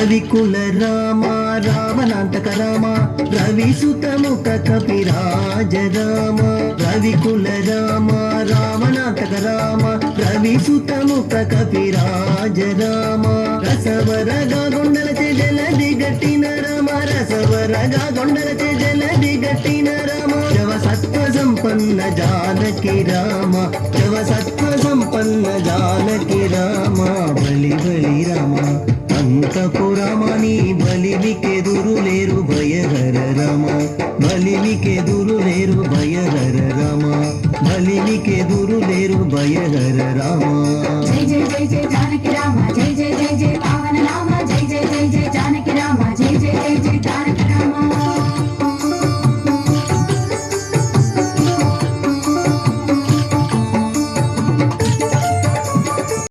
రవికుల రామ రావణాంతక రామ రవిసుతముఖ కపిరాజ రామ రవికుల రామ రావణాంతక రామ రవిసుతముఖ కపిరాజ రామ రసవరగా గొండలచే జలది గట్టిన రామ రసవరగా గొండలచే జలది గట్టిన రామ శవ సత్వ సంపన్న జానకి రామ శవ సత్వ సంపన్న జానకి రామ బలి బలి రామ అంతపురమని బలివికెదురు లేరు భయహర రమ బలివికెదురు లేరు భయహర రమ బలివికెదురు లేరు భయహర రామ జై జై జై జై